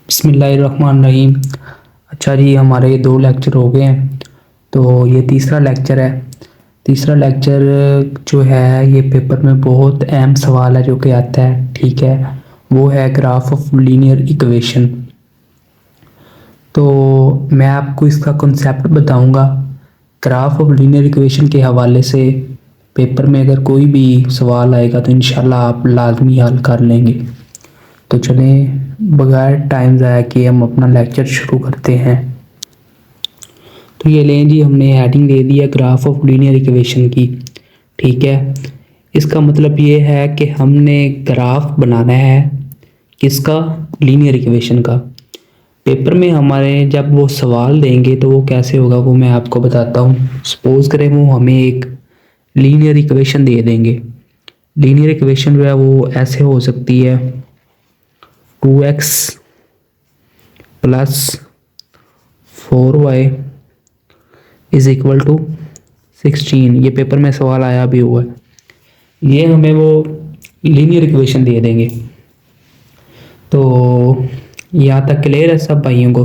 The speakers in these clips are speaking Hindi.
बिस्मिल्लाहिर्रहमानिर्रहीम। अच्छा जी, हमारे दो लेक्चर हो गए हैं, तो ये तीसरा लेक्चर है। तीसरा लेक्चर जो है ये पेपर में बहुत अहम सवाल है जो कि आता है, ठीक है। वो है ग्राफ ऑफ लीनियर इक्वेशन। तो मैं आपको इसका कॉन्सेप्ट बताऊंगा। ग्राफ ऑफ लीनियर इक्वेशन के हवाले से पेपर में अगर कोई भी सवाल आएगा तो इंशाल्लाह आप लाजमी हल कर लेंगे। तो चलें, बगैर टाइम ज़ाया किए हम अपना लेक्चर शुरू करते हैं। तो ये लें जी, हमने हेडिंग दे दी है ग्राफ ऑफ लीनियर इक्वेशन की, ठीक है। इसका मतलब ये है कि हमने ग्राफ बनाना है किसका? लीनियर इक्वेशन का। पेपर में हमारे जब वो सवाल देंगे तो वो कैसे होगा वो मैं आपको बताता हूँ। सपोज करें वो हमें एक लीनियर इक्वेशन दे देंगे। लीनियर इक्वेशन जो है वो ऐसे हो सकती है 2x plus 4y is equal to 16। ये पेपर में सवाल आया भी हुआ है। ये हमें वो लीनियर इक्वेशन दे देंगे। तो यहाँ तक क्लियर है सब भाइयों को?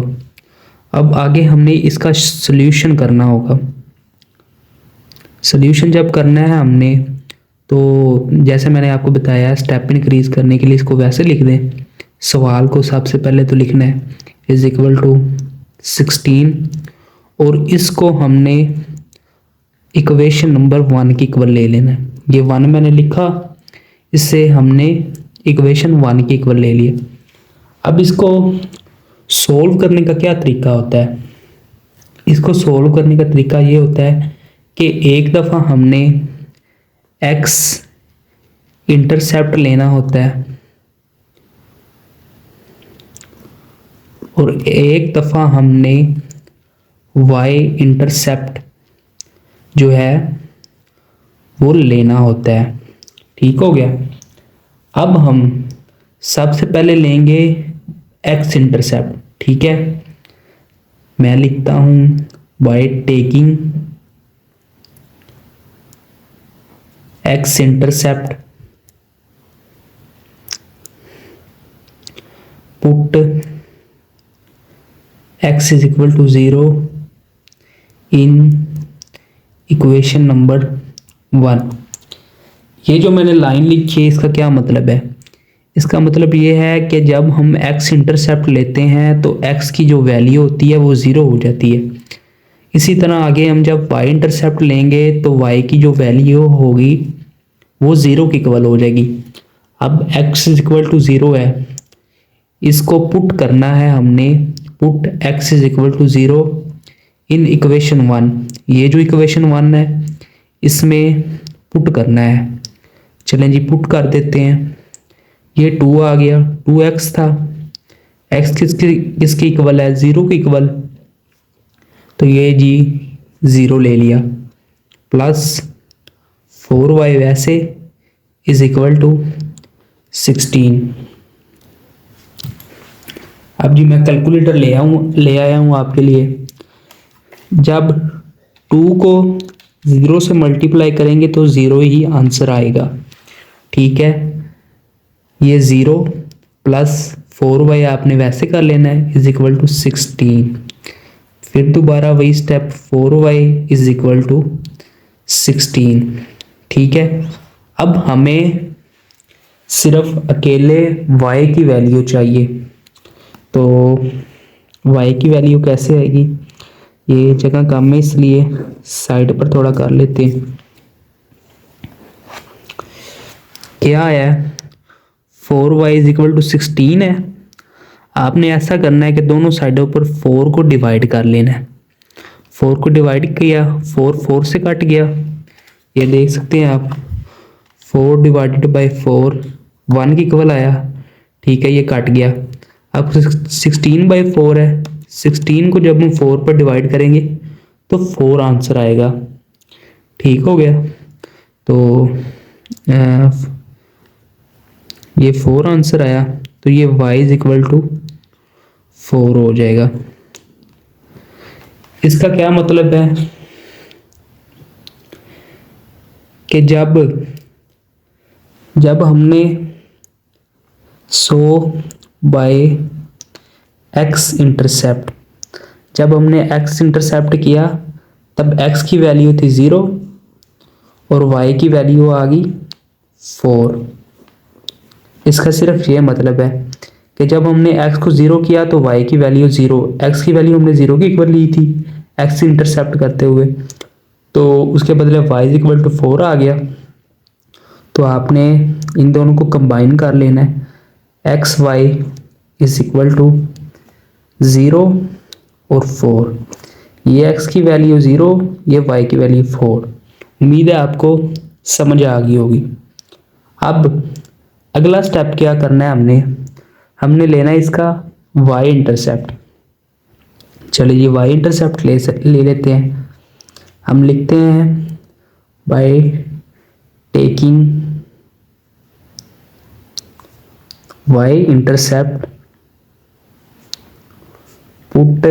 अब आगे हमने इसका सोल्यूशन करना होगा। सोल्यूशन जब करना है हमने, तो जैसे मैंने आपको बताया स्टेप इंक्रीज करने के लिए इसको वैसे लिख दें। सवाल को सबसे पहले तो लिखना है इज इक्वल टू 16, और इसको हमने इक्वेशन नंबर 1 की इक्वल ले लेना है। ये 1 मैंने लिखा, इससे हमने इक्वेशन 1 की इक्वल ले लिया। अब इसको सोल्व करने का क्या तरीका होता है? इसको सोल्व करने का तरीका ये होता है कि एक दफ़ा हमने x इंटरसेप्ट लेना होता है और एक दफ़ा हमने y इंटरसेप्ट जो है वो लेना होता है। ठीक हो गया। अब हम सबसे पहले लेंगे x इंटरसेप्ट, ठीक है। मैं लिखता हूं by taking x intercept put x is equal to 0 in equation number 1। ये जो मैंने लाइन लिखी है इसका क्या मतलब है? इसका मतलब ये है कि जब हम x इंटरसेप्ट लेते हैं तो x की जो वैल्यू होती है वो 0 हो जाती है। इसी तरह आगे हम जब y इंटरसेप्ट लेंगे तो y की जो वैल्यू होगी वो 0 की इक्वल हो जाएगी। अब x इज इक्वल टू 0 है, इसको पुट करना है हमने। Put x is equal to 0 in equation 1। ये जो इक्वेशन 1 है इसमें पुट करना है। चलें जी, पुट कर देते हैं। ये 2 आ गया, 2x था। x किसकी इक्वल है? 0 की इक्वल। तो ये जी 0 ले लिया, प्लस 4y वैसे इज इक्वल टू 16। अब जी मैं कैलकुलेटर ले आया हूँ आपके लिए। जब 2 को 0 से मल्टीप्लाई करेंगे तो 0 ही आंसर आएगा, ठीक है। ये 0 प्लस 4y आपने वैसे कर लेना है इज इक्वल टू 16। फिर दोबारा वही step 4y is equal to 16, ठीक है। अब हमें सिर्फ अकेले y की वैल्यू चाहिए। तो y की वैल्यू कैसे आएगी? ये जगह कम है इसलिए साइड पर थोड़ा कर लेते हैं। क्या है? 4y इज इक्वल टू 16 है। आपने ऐसा करना है कि दोनों साइडों पर 4 को डिवाइड कर लेना है। 4 को डिवाइड किया, 4 4 से कट गया, ये देख सकते हैं आप। 4 डिवाइडेड बाई 4 1 की इक्वल आया, ठीक है, ये कट गया। अब 16 बाई 4 है, 16 को जब हम 4 पर डिवाइड करेंगे तो 4 आंसर आएगा। ठीक हो गया। तो ये 4 आंसर आया, तो ये y इज इक्वल टू 4 हो जाएगा। इसका क्या मतलब है कि जब हमने 100 बाय एक्स इंटरसेप्ट। जब हमने एक्स इंटरसेप्ट किया तब एक्स की वैल्यू थी 0 और वाई की वैल्यू आ गई 4। इसका सिर्फ ये मतलब है कि जब हमने x को 0 किया तो y की वैल्यू 0, x की वैल्यू हमने 0 की इक्वल ली थी x इंटरसेप्ट करते हुए, तो उसके बदले y इज इक्वल टू 4 आ गया। तो आपने इन दोनों को कंबाइन कर लेना है, X Y is equal to 0 और 4। ये x की वैल्यू 0, ये y की वैल्यू 4। उम्मीद है आपको समझ आ गई होगी। अब अगला स्टेप क्या करना है, हमने लेना है इसका y इंटरसेप्ट। चलिए y इंटरसेप्ट ले लेते हैं। हम लिखते हैं by taking y intercept put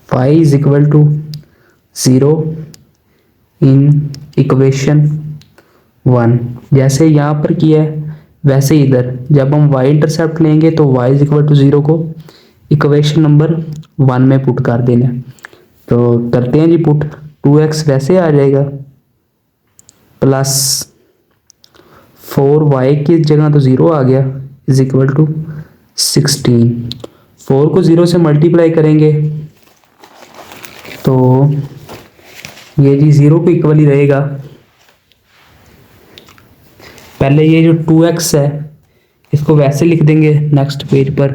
y is equal to 0 in equation 1। जैसे यहाँ पर किया है वैसे इधर जब हम y इंटरसेप्ट लेंगे तो y इज इक्वल टू 0 को इक्वेशन नंबर 1 में पुट कर देना है। तो करते हैं जी पुट। 2x वैसे आ जाएगा प्लस 4y की जगह तो 0 आ गया इज इक्वल टू 16। 4 को 0 से मल्टीप्लाई करेंगे तो ये जी 0 को इक्वल ही रहेगा। पहले ये जो 2x है इसको वैसे लिख देंगे नेक्स्ट पेज पर,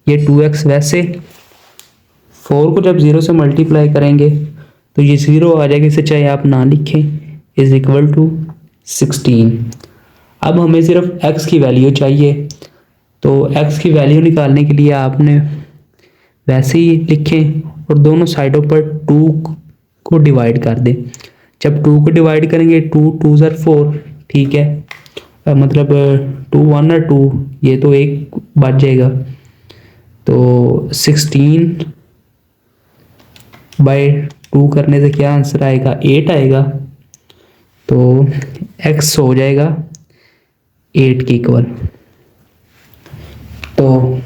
ये 2x वैसे, 4 को जब 0 से मल्टीप्लाई करेंगे तो ये 0 आ जाएगा, इसे चाहे आप ना लिखें, इज इक्वल टू 16। अब हमें सिर्फ x की वैल्यू चाहिए, तो x की वैल्यू निकालने के लिए आपने वैसे ही लिखें और दोनों साइडों पर 2 को डिवाइड कर दें। जब 2 को डिवाइड करेंगे 2 2 ज़र 4, ठीक है, मतलब 2 1 और 2, ये तो एक बच जाएगा। तो 16 बाय 2 करने से क्या आंसर आएगा, 8 आएगा। तो x हो जाएगा 8 के इक्वल। तो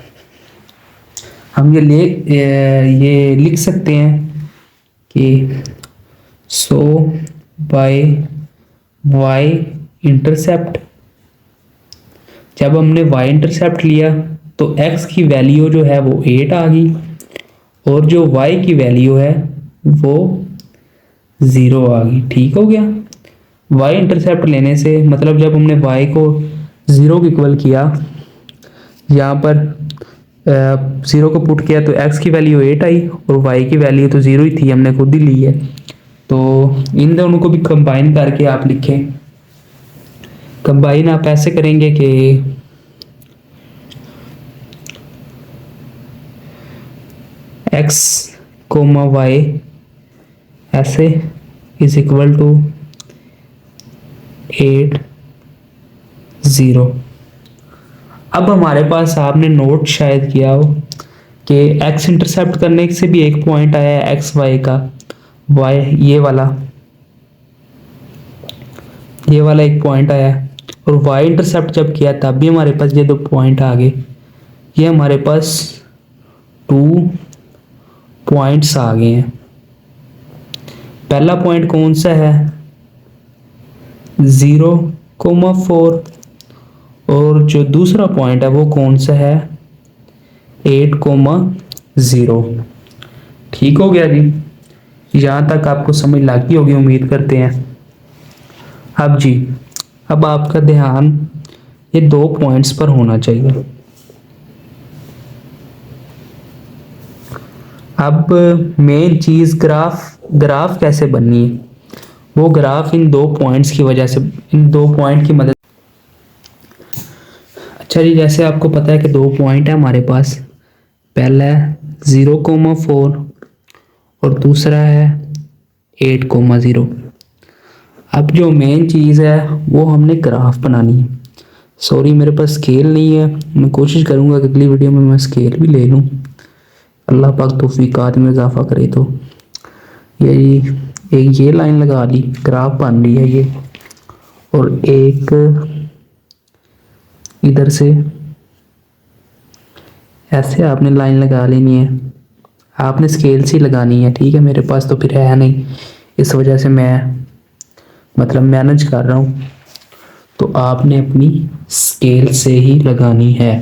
हम ये लिख सकते हैं कि सो बाय y इंटरसेप्ट, जब हमने y इंटरसेप्ट लिया तो x की वैल्यू जो है वो 8 आ गई और जो y की वैल्यू है वो 0 आ गई। ठीक हो गया। y इंटरसेप्ट लेने से मतलब जब हमने y को 0 के इक्वल किया, यहाँ पर 0 को पुट किया तो x की वैल्यू 8 आई और y की वैल्यू तो 0 ही थी, हमने खुद ही ली है। तो इन दोनों को भी कंबाइन करके आप लिखें। कंबाइन आप ऐसे करेंगे कि x कोमा y ऐसे इज इक्वल टू 8 0। अब हमारे पास आपने नोट शायद किया हो कि x इंटरसेप्ट करने से भी एक पॉइंट आया है एक्स वाई का, y ये वाला एक पॉइंट आया है, और y इंटरसेप्ट जब किया तब भी हमारे पास ये 2 पॉइंट आ गए। ये हमारे पास 2 पॉइंट्स आ गए हैं। पहला पॉइंट कौन सा है, 0,4, और जो दूसरा पॉइंट है वो कौन सा है, 8,0। ठीक हो गया जी। यहाँ तक आपको समझ लगी होगी उम्मीद करते हैं। अब जी, अब आपका ध्यान ये 2 पॉइंट्स पर होना चाहिए। अब मेन चीज ग्राफ कैसे बननी है, वो ग्राफ इन 2 पॉइंट्स की वजह से, इन 2 पॉइंट की मदद। अच्छा जी, जैसे आपको पता है कि 2 पॉइंट है हमारे पास, पहला है 0,4 और दूसरा है 8,0। अब जो मेन चीज़ है वो हमने ग्राफ बनानी है। सॉरी मेरे पास स्केल नहीं है, मैं कोशिश करूँगा कि अगली वीडियो में मैं स्केल भी ले लूँ, अल्लाह पाक तौफीकात में इजाफा करे। तो ये लाइन लगा ली, ग्राफ बन रही है ये, और एक इधर से ऐसे आपने लाइन लगा लेनी है, आपने स्केल से लगानी है, ठीक है। मेरे पास तो फिर है नहीं, इस वजह से मैं मतलब मैनेज कर रहा हूँ। तो आपने अपनी स्केल से ही लगानी है।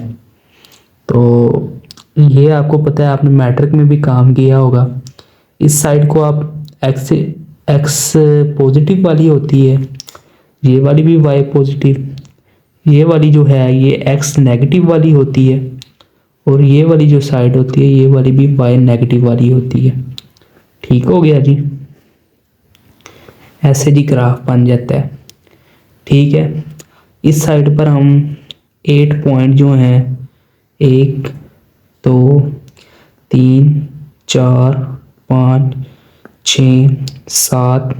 तो ये आपको पता है, आपने मैट्रिक में भी काम किया होगा। इस साइड को आप एक्स पॉजिटिव वाली होती है, ये वाली भी वाई पॉजिटिव, ये वाली जो है ये एक्स नेगेटिव वाली होती है, और ये वाली जो साइड होती है ये वाली भी वाई नेगेटिव वाली होती है। ठीक हो गया जी। ऐसे जी ग्राफ बन जाता है, ठीक है। इस साइड पर हम 8 पॉइंट जो हैं 1 2 3 4 5 6 7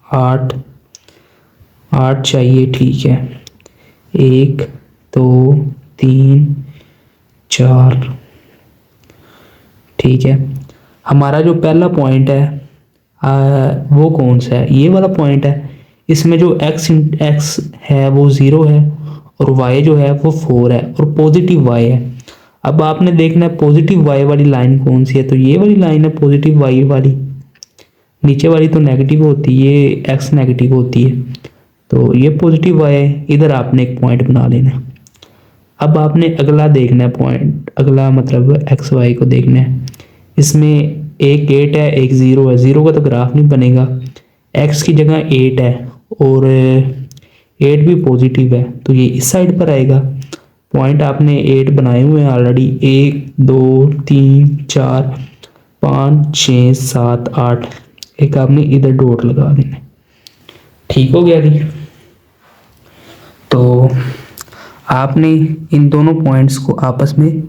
8 8 चाहिए, ठीक है। 1 2 3 4, ठीक है। हमारा जो पहला पॉइंट है वो कौन सा है? ये वाला पॉइंट है। इसमें जो एक्स है वो 0 है, और वाई जो है वो 4 है, और पॉजिटिव वाई है। अब आपने देखना है पॉजिटिव वाई वाली लाइन कौन सी है, तो ये वाली लाइन है पॉजिटिव वाई वाली। नीचे वाली तो नेगेटिव होती है, ये एक्स नेगेटिव होती है, तो ये पॉजिटिव वाई है। इधर आपने एक पॉइंट बना लेना है। अब आपने अगला देखना है पॉइंट, अगला मतलब एक्स वाई को देखना है। इसमें एक 8 है, एक 0 है। 0 का तो ग्राफ नहीं बनेगा। एक्स की जगह 8 है, और 8 भी पॉजिटिव है, तो ये इस साइड पर आएगा। पॉइंट आपने 8 बनाए हुए हैं ऑलरेडी, 1 2 3 4 5 6 7 8। एक आपने इधर डॉट लगा देना। ठीक हो गया जी। तो आपने इन दोनों पॉइंट्स को आपस में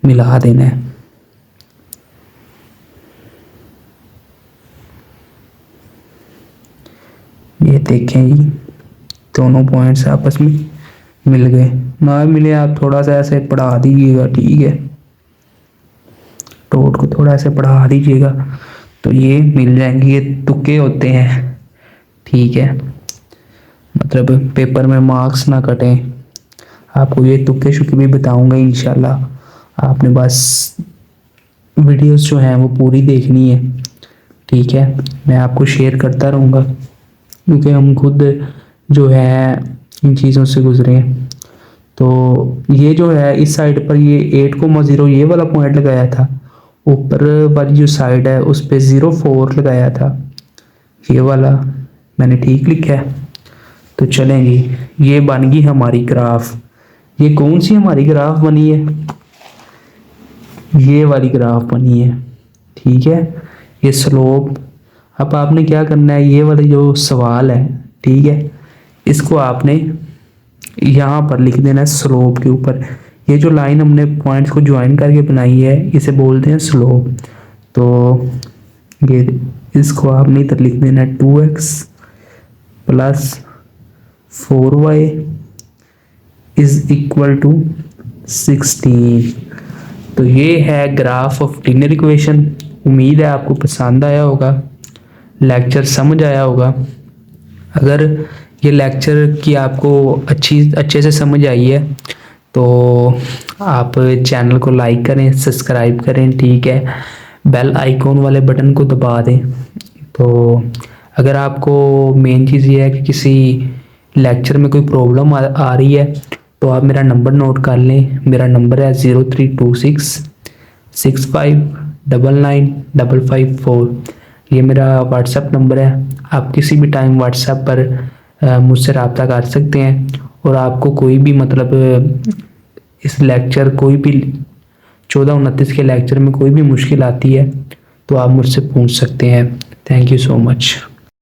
मिला देना है। ये देखें जी, दोनों पॉइंट्स आपस में मिल गए। ना मिले आप थोड़ा सा ऐसे बढ़ा दीजिएगा, ठीक है। डॉट को थोड़ा ऐसे बढ़ा दीजिएगा तो ये मिल जाएंगे। ये तुक्के होते हैं, ठीक है। मतलब पेपर में मार्क्स ना कटें, आपको ये तुक्के शुक्के भी बताऊंगा इंशाल्लाह। आपने बस वीडियोस जो हैं वो पूरी देखनी है, ठीक है। मैं आपको शेयर करता रहूँगा, क्योंकि हम खुद जो है इन चीज़ों से गुजरे हैं। तो ये जो है इस साइड पर ये 8,0 ये वाला पॉइंट लगाया था। ऊपर वाली जो साइड है उस पर 0,4 लगाया था, ये वाला मैंने ठीक लिखा है। तो चलेंगे, ये बन गई हमारी ग्राफ। ये कौन सी हमारी ग्राफ बनी है? ये वाली ग्राफ बनी है, ठीक है। ये स्लोप। अब आपने क्या करना है, ये वाला जो सवाल है, ठीक है, इसको आपने यहाँ पर लिख देना है स्लोप के ऊपर। ये जो लाइन हमने पॉइंट्स को ज्वाइन करके बनाई है इसे बोलते हैं स्लोप। तो ये इसको आपने इधर लिख देना है 2x plus 4y is equal to 16। तो ये है ग्राफ ऑफ लीनियर इक्वेशन। उम्मीद है आपको पसंद आया होगा, लेक्चर समझ आया होगा। अगर ये लेक्चर की आपको अच्छे से समझ आई है तो आप चैनल को लाइक करें, सब्सक्राइब करें, ठीक है। बेल आइकॉन वाले बटन को दबा दें। तो अगर आपको मेन चीज़ ये है कि किसी लेक्चर में कोई प्रॉब्लम आ रही है तो आप मेरा नंबर नोट कर लें। मेरा नंबर है 0326659554। ये मेरा व्हाट्सएप नंबर है। आप किसी भी टाइम व्हाट्सएप पर मुझसे रब्ता कर सकते हैं। और आपको कोई भी मतलब इस लेक्चर कोई भी 14-29 के लेक्चर में कोई भी मुश्किल आती है तो आप मुझसे पूछ सकते हैं। Thank you so much.